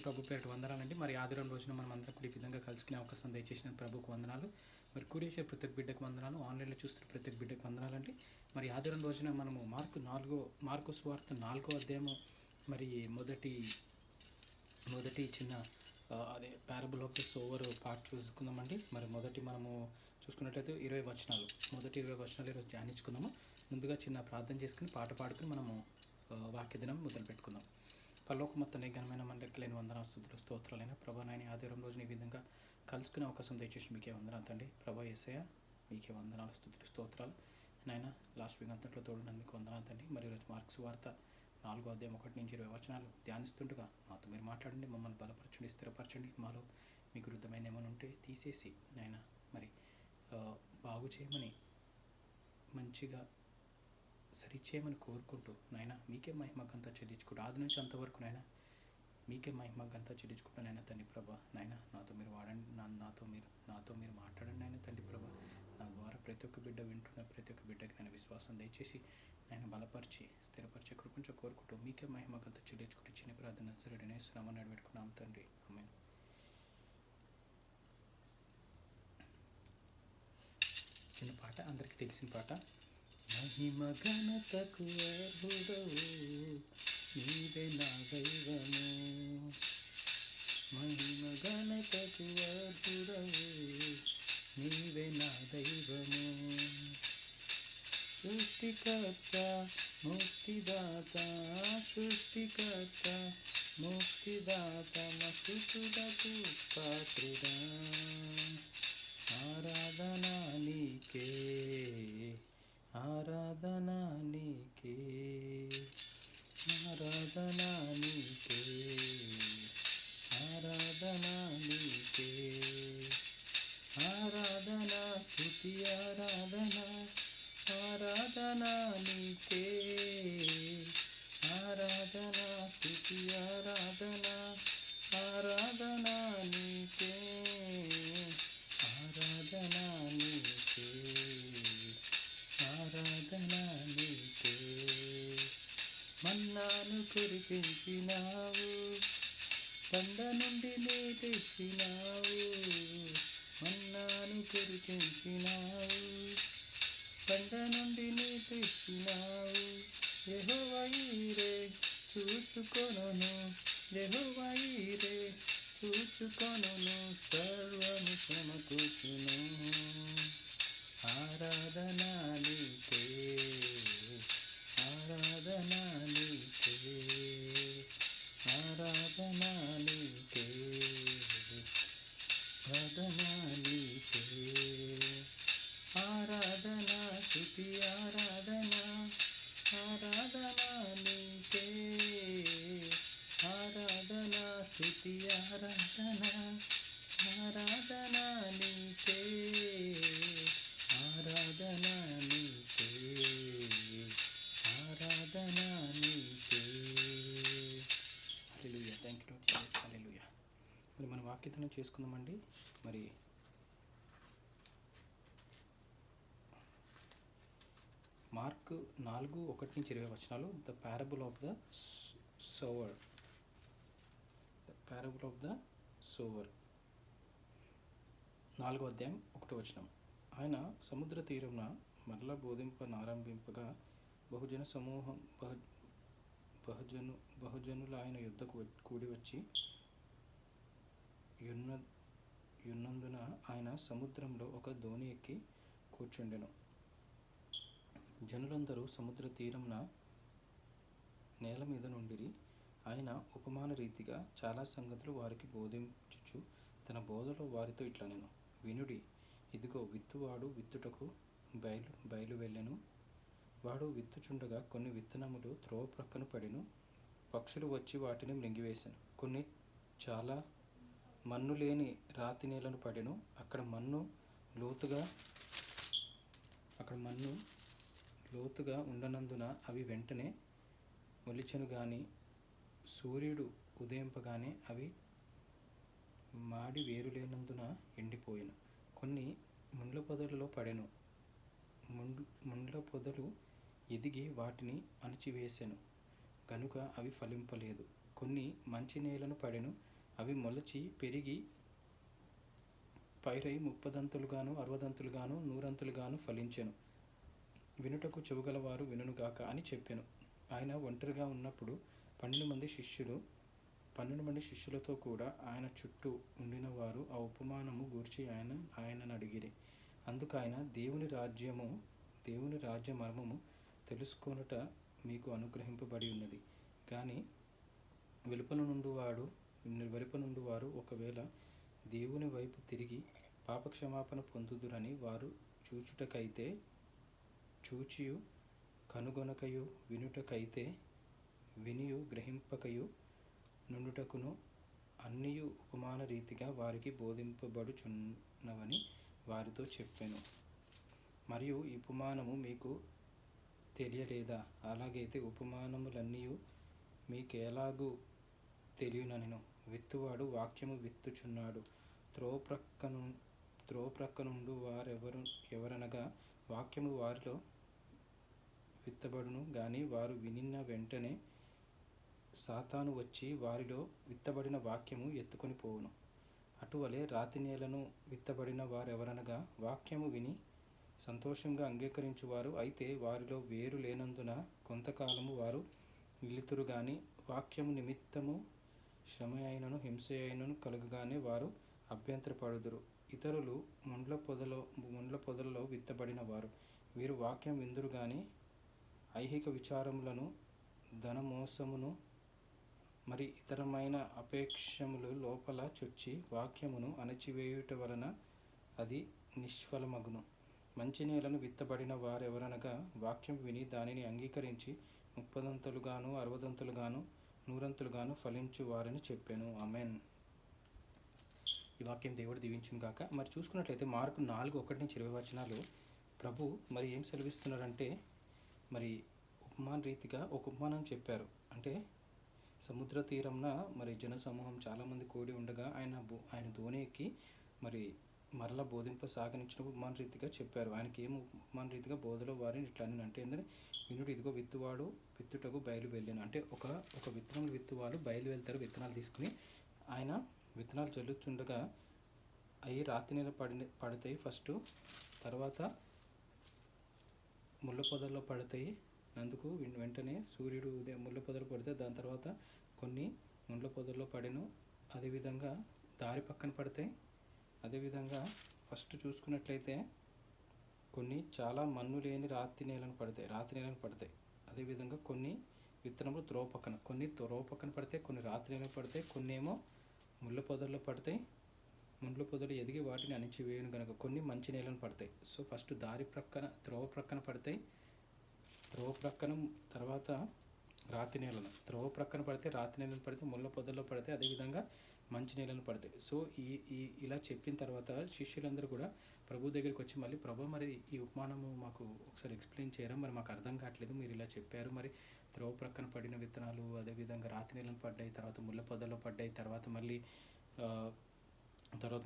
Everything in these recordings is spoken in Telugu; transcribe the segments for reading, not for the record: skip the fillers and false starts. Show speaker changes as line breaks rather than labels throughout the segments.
ప్రభు పేరిట వందనాలండి. మరి ఆదివారం రోజున మనం అందరం కూడా ఈ విధంగా కలుసుకునే అవకాశం దయచేసిన ప్రభుకు వందనాలు. మరి కూడేసే ప్రతి ఒక్క బిడ్డకు వందనాలు, ఆన్లైన్లో చూస్తున్న ప్రతి ఒక్క బిడ్డకు వందనాలండి. మరి ఆదివారం రోజున మనము మార్కు సువార్త 4వ అధ్యాయము మరి మొదటి చిన్న అదే parable of the sower part చూసుకుందామండి. మరి మనము చూసుకున్నట్లయితే 20 వచనాలు, మొదటి 20 వచనాలు ఈరోజు ధ్యానించుకుందాము. ముందుగా చిన్న ప్రార్థన చేసుకుని పాట పాడుకుని మనము వాక్య దినం మొదలు పెట్టుకుందాం. పరలోకమంతనే ఘనమైన మన లెక్కలేని వందనాస్తుతులు స్తోత్రాలైన ప్రభా నాయన ఆదివారం రోజున ఈ విధంగా కలుసుకునే అవకాశం దయచేసి మీకే వందనాలు తండ్రి. ప్రభా యేసయ్య మీకే వందనాలు స్తుతులు స్తోత్రాలు నాయన. లాస్ట్ వీక్ అంతట్లో తోడునందుకు వందనాలు తండ్రి. మరి ఈరోజు మార్క్స్ వార్త 4వ అధ్యాయం 1 నుంచి 20 వచనాలు ధ్యానిస్తుండగా మాతో మీరు మాట్లాడండి, మమ్మల్ని బలపరచండి, స్థిరపరచండి. మాలో మీకు విరుద్ధమైన ఏమైనా ఉంటే తీసేసి నాయన మరి బాగు చేయమని, మంచిగా సరిచేయమని కోరుకుంటూ నాయన మీకే మహిమకంతా చెల్లించుకుంటూ ఆది నుంచి అంతవరకు నాయన మీకే మహిమకంతా చెల్లించుకుంటూ నాయన తండ్రి ప్రభా నాయన నాతో మీరు వాడండి, నాతో మీరు మాట్లాడండి నాయన తండ్రి ప్రభా. నా ద్వారా ప్రతి ఒక్క బిడ్డ వింటున్న ప్రతి ఒక్క బిడ్డకి నేను విశ్వాసం దయచేసి ఆయన బలపరిచి స్థిరపరిచే కృపించో కోరుకుంటూ మీకే మహిమకంతా చెల్లించుకుంటూ చిన్న ప్రార్థన సరే శ్రమ నడిపెట్టుకున్నాం తండ్రి. ఆమేన్. చిన్న పాట, అందరికీ తెలిసిన పాట. మహిమ ఘనతకు అర్హుడవు నీవే నా దైవము, మహిమ ఘనతకు అర్హుడవు నీవే నా దైవము. సృష్టికర్త ముక్తిదాత, సృష్టికర్త ముక్తిదాత మస్తుతులకు పాత్రుడా. ఆరాధనా నీకే, ఆరాధనా నీకే, ఆరాధనా నీకే, ఆరాధనా నీకే, ఆరాధనా స్తుతి ఆరాధనా, ఆరాధనా నీకే, ఆరాధనా స్తుతి ఆరాధనా, ఆరాధనా నీకే, ఆరాధనా నీకే, ఆరాధనా నీకే. మన్నాను కురిపించినావు, కొండ నుండి నీ తెచ్చినావు, మన్నాను కురిపించినావు, కొండ నుండి నీ తెచ్చినావు. యెహోవా ఈరే చూసుకొనును, యెహోవా ఈరే చూసుకొనును, సర్వము సమకూర్చును. ఆరాధనా నీకే, ఆరాధనా నీకే, ఆరాధనా నీకే, ఆరాధనా నీకే, ఆరాధనా స్తుతి ఆరాధనా, ఆరాధనా నీకే, ఆరాధనా స్తుతి ఆరాధనా, ఆరాధనా నీకే, ఆరాధనా నీకే, ఆరాధనా నీకే. Hallelujah. Thank you Lord. Hallelujah. మరి మన వాక్యతను చేసుకుందామండి. మరి మార్క్ 4:1 నుంచి 20 వచనాలు. The parable of the sour, the parable of the sour 4వ అధ్యాయం 1వ వచనం. ఆయన సముద్ర తీరమున మరలా బోధింపనారంభింపగా బహుజన సమూహం బహుజనులు ఆయన యుద్ధకు కూడి వచ్చి యున్నందున ఆయన సముద్రంలో ఒక దోణి ఎక్కి కూర్చుండెను. జనులందరూ సముద్ర తీరమున నేల మీద నుండిరి. ఆయన ఉపమాన రీతిగా చాలా సంగతులు వారికి బోధించుచు తన బోధలో వారితో ఇట్లనెను. వినుడి, ఇదిగో విత్తువాడు విత్తుటకు బయలు వెళ్ళెను. వాడు విత్తుచుండగా కొన్ని విత్తనములు త్రోవ ప్రక్కన పడెను. పక్షులు వచ్చి వాటిని మృంగివేసెను. కొన్ని చాలా మన్ను లేని రాతి నేలను పడెను. అక్కడ మన్ను లోతుగా ఉండనందున అవి వెంటనే మొలిచెను గాని సూర్యుడు ఉదయింపగానే అవి మాడి వేరులేనందున ఎండిపోయెను. కొన్ని ముండ్ల పొదలలో పడెను. ముండ్ల పొదలు ఎదిగి వాటిని అణచివేసెను గనుక అవి ఫలింపలేదు. కొన్ని మంచి నేలను పడెను. అవి మొలచి పెరిగి పైరై 30 60 100 ఫలించెను. వినుటకు చెవుగలవారు వినుగాక అని చెప్పెను. ఆయన ఒంటరిగా ఉన్నప్పుడు 12 మంది శిష్యులతో కూడా ఆయన చుట్టూ ఉండిన వారు ఆ ఉపమానము గూర్చి ఆయనను అడిగిరి. అందుకు ఆయన, దేవుని రాజ్య మర్మము తెలుసుకొనుట మీకు అనుగ్రహింపబడి ఉన్నది, కానీ వెలుపల నుండి వారు ఒకవేళ దేవుని వైపు తిరిగి పాపక్షమాపణ పొందుదురని వారు చూచుటకైతే చూచియు కనుగొనకయు, వినుటకైతే వినియు గ్రహింపకయు నుండుటకును అన్నియు ఉపమాన రీతిగా వారికి బోధింపబడుచున్నవని వారితో చెప్పెను. మరియు ఈ ఉపమానము మీకు తెలియలేదా? అలాగైతే ఉపమానములన్నీయు మీకెలాగూ తెలియనెను. విత్తువాడు వాక్యము విత్తుచున్నాడు. త్రోప్రక్కనుండు ఎవరనగా వాక్యము వారిలో విత్తబడును గాని వారు వినిన వెంటనే సాతాను వచ్చి వారిలో విత్తబడిన వాక్యము ఎత్తుకొని పోవును. అటువలే రాతి నేలను విత్తబడిన వారెవరనగా వాక్యము విని సంతోషంగా అంగీకరించువారు, అయితే వారిలో వేరు లేనందున కొంతకాలము వారు నిలుతురు గాని వాక్యము నిమిత్తము శ్రమ అయినను హింస అయినను కలుగగానే వారు అభ్యంతరపడుదురు. ఇతరులు ముండ్ల పొదలలో విత్తబడిన వారు. వీరు వాక్యం విందురు గాని ఐహిక విచారములను, ధనమోసమును, మరి ఇతరమైన అపేక్షములు లోపల చొచ్చి వాక్యమును అణచివేయుట వలన అది నిష్ఫలమగును. మంచి నేలను విత్తబడిన వారెవరనగా వాక్యం విని దానిని అంగీకరించి 30 60 100 ఫలించు వారని చెప్పాను. ఆమెన్. ఈ వాక్యం దేవుడు దీవించును గాక. మరి చూసుకున్నట్లయితే మార్కు 4:1-20 ప్రభు మరి ఏం సెలవిస్తున్నారంటే, మరి ఉపమాన రీతిగా ఒక ఉపమానం చెప్పారు. అంటే సముద్ర తీరంన మరి జన సమూహం చాలామంది కూడి ఉండగా ఆయన దోణి ఎక్కి మరి మరలా బోధింప సాగనించిన ఉపమాన రీతిగా చెప్పారు. ఆయనకి ఏం ఉపమాన రీతిగా బోధలో వారిని ఇట్లా అని అంటే ఏంటంటే, వినుడు ఇదిగో విత్తువాడు విత్తుటకు బయలు వెళ్ళాను. అంటే ఒక విత్తనం విత్తువాడు బయలు వెళ్తారు విత్తనాలు తీసుకుని. ఆయన విత్తనాలు చల్లుతుండగా అవి రాతి నేల పడతాయి ఫస్ట్, తర్వాత ముళ్ళ పొదల్లో పడతాయి. అందుకు వెంటనే సూర్యుడు ఉదయం ముళ్ళ పొదలు పడితే దాని తర్వాత కొన్ని ముళ్ళ పొదల్లో పడెను. అదేవిధంగా దారి పక్కన పడతాయి. అదేవిధంగా ఫస్ట్ చూసుకున్నట్లయితే కొన్ని చాలా మన్ను లేని రాతి నేలను పడతాయి. అదేవిధంగా కొన్ని విత్తనములు కొన్ని త్రోవ పక్కన పడతాయి, కొన్ని రాతి నేలను పడతాయి, కొన్ని ఏమో ముళ్ళ పొదల్లో పడతాయి. ముళ్ళ పొదలు ఎదిగి వాటిని అణిచివేయను కనుక కొన్ని మంచి నేలను పడతాయి. సో ఫస్ట్ త్రోవ ప్రక్కన పడతాయి, త్రోవ ప్రక్కన తర్వాత రాతి నేలను, త్రోవ ప్రక్కన పడితే రాతి నేలను పడితే ముళ్ళ పొదల్లో పడితే అదేవిధంగా మంచి నేలను పడతాయి. సో ఇలా చెప్పిన తర్వాత శిష్యులందరూ కూడా ప్రభు దగ్గరికి వచ్చి మళ్ళీ, ప్రభు మరి ఈ ఉపమానము మాకు ఒకసారి ఎక్స్ప్లెయిన్ చేయరా, మరి మాకు అర్థం కావట్లేదు, మీరు ఇలా చెప్పారు, మరి త్రోవ ప్రక్కన పడిన విత్తనాలు అదేవిధంగా రాతి నేలను పడ్డాయి, తర్వాత ముళ్ళ పొదల్లో పడ్డాయి, తర్వాత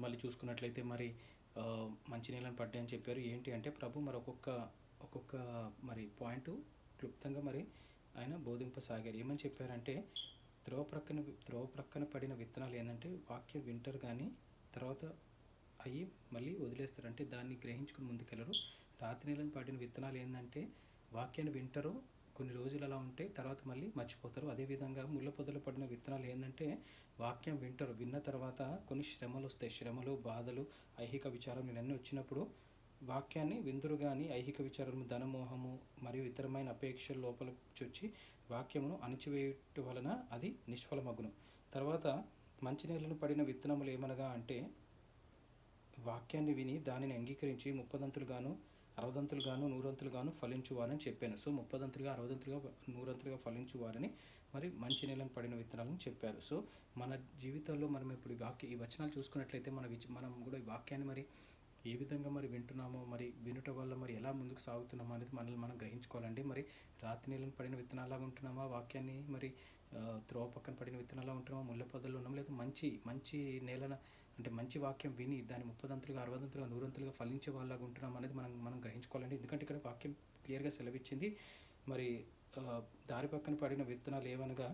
మళ్ళీ చూసుకున్నట్లయితే మరి మంచి నీళ్ళని పడ్డాయి అని చెప్పారు. ఏంటి అంటే ప్రభు మరి ఒక్కొక్క మరి పాయింట్ క్లుప్తంగా మరి ఆయన బోధింపసాగారు. ఏమని చెప్పారంటే, త్రోవ ప్రక్కన పడిన విత్తనాలు ఏంటంటే వాక్యం వింటారు కానీ తర్వాత అవి మళ్ళీ వదిలేస్తారు, అంటే దాన్ని గ్రహించుకుని ముందుకెళ్ళరు. రాతి నేలను పడిన విత్తనాలు ఏంటంటే వాక్యాన్ని వింటారు, కొన్ని రోజులు అలా ఉంటాయి, తర్వాత మళ్ళీ మర్చిపోతారు. అదేవిధంగా ముళ్ళ పొదలు పడిన విత్తనాలు ఏంటంటే వాక్యం వింటారు, విన్న తర్వాత కొన్ని శ్రమలు వస్తాయి. శ్రమలు, బాధలు, ఐహిక విచారం ఇవన్నీ వచ్చినప్పుడు వాక్యాన్ని విందురు కానీ ఐహిక విచారము, ధనమోహము మరియు ఇతరమైన అపేక్షల లోపల చొచ్చి వాక్యమును అణిచివేయటం వలన అది నిష్ఫలమగును. తర్వాత మంచి నేలను పడిన విత్తనములు ఏమనగా అంటే వాక్యాన్ని విని దానిని అంగీకరించి 30 60 100 ఫలించువారని చెప్పాను. సో 30 60 100 ఫలించువారని మరి మంచి నేలను పడిన విత్తనాలను చెప్పారు. సో మన జీవితాల్లో మనం ఇప్పుడు ఈ వచనాలు చూసుకున్నట్లయితే మనం కూడా ఈ వాక్యాన్ని మరి ఏ విధంగా మరి వింటున్నామో, మరి వినుట వల్ల మరి ఎలా ముందుకు సాగుతున్నామో అనేది మనల్ని మనం గ్రహించుకోవాలండి. మరి రాతి నేలను పడిన విత్తనాలాగా ఉంటున్నామా, వాక్యాన్ని మరి త్రోవ పక్కన పడిన విత్తనాలా ఉంటున్నామా, ముళ్ళ పొదల్లో ఉన్నామా, లేదా మంచి నేలన అంటే మంచి వాక్యం విని దాన్ని 30 60 100 ఫలించే వాళ్ళగా ఉంటున్నాం అనేది మనం గ్రహించుకోవాలండి. ఎందుకంటే ఇక్కడ వాక్యం క్లియర్గా సెలవిచ్చింది. మరి దారి పక్కన పడిన విత్తనాలు ఏమనగా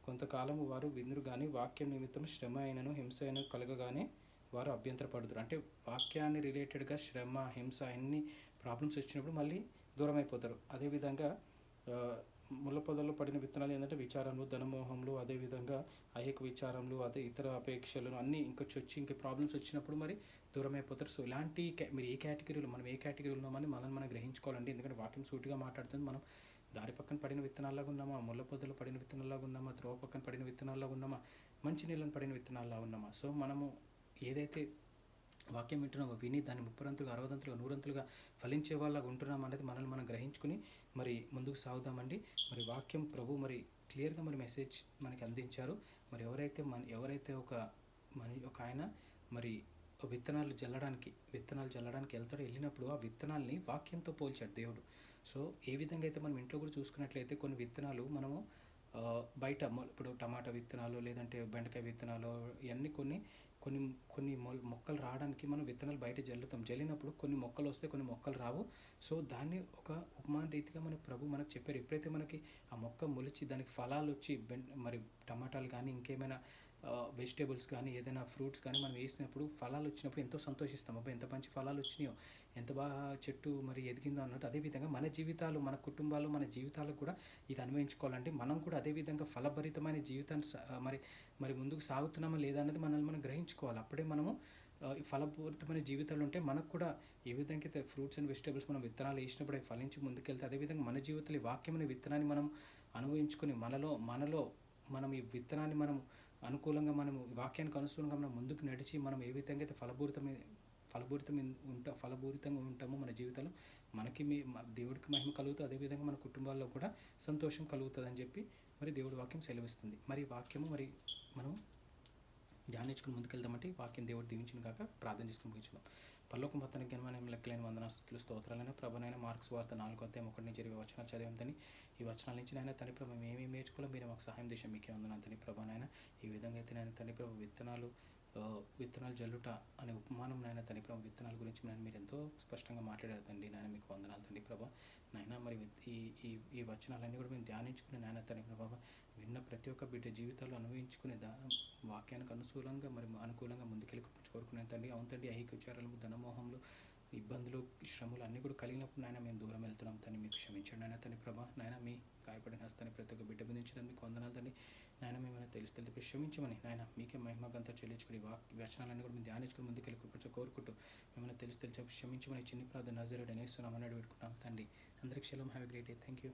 కొంతకాలము వారు విందురు కానీ వాక్యం నిమిత్తం శ్రమ అయినను హింస అయినను కలగగానే వారు అభ్యంతరపడుతారు. అంటే వాక్యాన్ని రిలేటెడ్గా శ్రమ, హింస అన్ని ప్రాబ్లమ్స్ వచ్చినప్పుడు మళ్ళీ దూరం అయిపోతారు. అదేవిధంగా ముళ్ళ పొదల్లో పడిన విత్తనాలు ఏంటంటే విచారములు, ధనమోహములు, అదేవిధంగా అయ్యక విచారములు, అదే ఇతర అపేక్షలు అన్నీ ఇంకా చొచ్చి ఇంకా ప్రాబ్లమ్స్ వచ్చినప్పుడు మరి దూరం అయిపోతారు. సో ఇలాంటి మీరు ఏ కేటగిరీలో, మనం ఏ కేటగిరీలో ఉన్నామని మనం గ్రహించుకోవాలండి. ఎందుకంటే వాక్యం సూటిగా మాట్లాడుతుంది. మనం దారి పక్కన పడిన విత్తనాల్లాగా ఉన్నామా, ముళ్ళ పొదలో పడిన విత్తనాల్లాగా ఉన్నామా, త్రోవ పక్కన పడిన విత్తనాల్లాగా ఉన్నామా, మంచి నీళ్ళని పడిన విత్తనాల్లాగా ఉన్నామా. సో మనము ఏదైతే వాక్యం వింటున్నామో విని దాన్ని 30 60 100 ఫలించే వాళ్ళగా ఉంటున్నాం అనేది మనల్ని మనం గ్రహించుకుని మరి ముందుకు సాగుదామండి. మరి వాక్యం ప్రభు మరి క్లియర్గా మరి మెసేజ్ మనకి అందించారు. మరి ఎవరైతే ఒక ఆయన మరి విత్తనాలు జల్లడానికి వెళ్తాడు. వెళ్ళినప్పుడు ఆ విత్తనాల్ని వాక్యంతో పోల్చాడు దేవుడు. సో ఏ విధంగా అయితే మనం ఇంట్లో కూడా చూసుకున్నట్లయితే కొన్ని విత్తనాలు మనము బయట ఇప్పుడు టమాటా విత్తనాలు, లేదంటే బెండకాయ విత్తనాలు, ఇవన్నీ కొన్ని కొన్ని కొన్ని మొక్కలు రావడానికి మనం విత్తనాలు బయట జల్లినప్పుడు కొన్ని మొక్కలు వస్తాయి, కొన్ని మొక్కలు రావు. సో దాన్ని ఒక ఉపమాన రీతిగా మన ప్రభు మనకు చెప్పారు. ఎప్పుడైతే మనకి ఆ మొక్క మొలిచి దానికి ఫలాలు వచ్చి మరి టమాటాలు కానీ ఇంకేమైనా వెజిటేబుల్స్ కానీ ఏదైనా ఫ్రూట్స్ కానీ మనం వేసినప్పుడు ఫలాలు వచ్చినప్పుడు ఎంతో సంతోషిస్తాం. అబ్బా ఎంత మంచి ఫలాలు వచ్చినాయో, ఎంత బాగా చెట్టు మరి ఎదిగిందో అన్నట్టు. అదేవిధంగా మన జీవితాలు, మన కుటుంబాలు, మన జీవితాలకు కూడా ఇది అన్వయించుకోవాలంటే మనం కూడా అదేవిధంగా ఫలభరితమైన జీవితాన్ని మరి ముందుకు సాగుతున్నామా లేదా అనేది మనల్ని మనం గ్రహించుకోవాలి. అప్పుడే మనము ఫలపూరితమైన జీవితాలు ఉంటే మనకు కూడా ఏ విధంగా అయితే ఫ్రూట్స్ అండ్ వెజిటేబుల్స్ మనం విత్తనాలు వేసినప్పుడు అవి ఫలించి ముందుకెళ్తే, అదేవిధంగా మన జీవితంలో ఈ వాక్యమైన విత్తనాన్ని మనం అనుభవించుకొని మనలో మనం ఈ విత్తనాన్ని మనం అనుకూలంగా మనము వాక్యానికి అనుకూలంగా మనం ముందుకు నడిచి మనం ఏ విధంగా అయితే ఫలభూరితంగా ఉంటామో మన జీవితంలో మనకి దేవుడికి మహిమ కలుగుతుంది. అదేవిధంగా మన కుటుంబాల్లో కూడా సంతోషం కలుగుతుంది అని చెప్పి మరి దేవుడి వాక్యం సెలవిస్తుంది. మరి వాక్యము మరి మనం ధ్యానించుకుని ముందుకెళ్దామంటే వాక్యం దేవుడు దీవించిన కాక ప్రార్థన చేసుకుని ముగించుదాం. పరలోకం మొత్తానికి ఘనమైన లెక్కలేని వందనాస్తుతులు స్తోత్రాలైన ప్రభనైన మార్క్స్ వార్త 4:1-20 వచనాలు చదివాం. ఈ వచనాల నుంచి నాయన తండ్రి ప్రభు మేము ఏమేమి నేర్చుకోవాలో మీరు మాకు సహాయం చేసి మీకే వందనాలు తండ్రి ప్రభు. నాయన ఈ విధంగా అయితే నాయన తండ్రి ప్రభు విత్తనాలు జల్లుట అనే ఉపమానం నాయన తండ్రి ప్రభు విత్తనాల గురించి మీరు ఎంతో స్పష్టంగా మాట్లాడారు తండ్రి. నాయన మీకు వందనాలు తండ్రి ప్రభు. నాయన మరి ఈ వచనాలన్నీ కూడా మేము ధ్యానించుకుని నాయన తండ్రి ప్రభు విన్న ప్రతి ఒక్క బిడ్డ జీవితాలు అనుభవించుకునే వాక్యానికి అనుకూలంగా ముందుకెళ్ళి కోరుకునే తండ్రి. అవును తండ్రి, ఐహిక విచారాలు, ధనమోహములు, ఇబ్బందులు, శ్రమలు అన్నీ కూడా కలిగినప్పుడు నాయన మేము దూరం వెళ్తున్నాం తండ్రి. మీకు క్షమించండి నాయన తండ్రి ప్రభా. నాయన మీ గాయపడిన హస్తాన్ని ప్రతి ఒక్క బిడ్డ బంధించడం మీకు వందనాలు తండ్రి. నాయన మేమైనా తెలిసి క్షమించమని నాయన మీకే మహిమగంతా చెల్లించుకుని వచనాలన్నీ కూడా మేము ధ్యానించుకుని ముందుకెళ్ళి కోరుకుంటూ మేమైనా తెలిసి క్షమించమని చిన్ని ప్రార్థన నజరేయుడని యేసు నామమున పెట్టుకుంటాం తండ్రి. అందరికీ shalom. Have a great day. Thank you.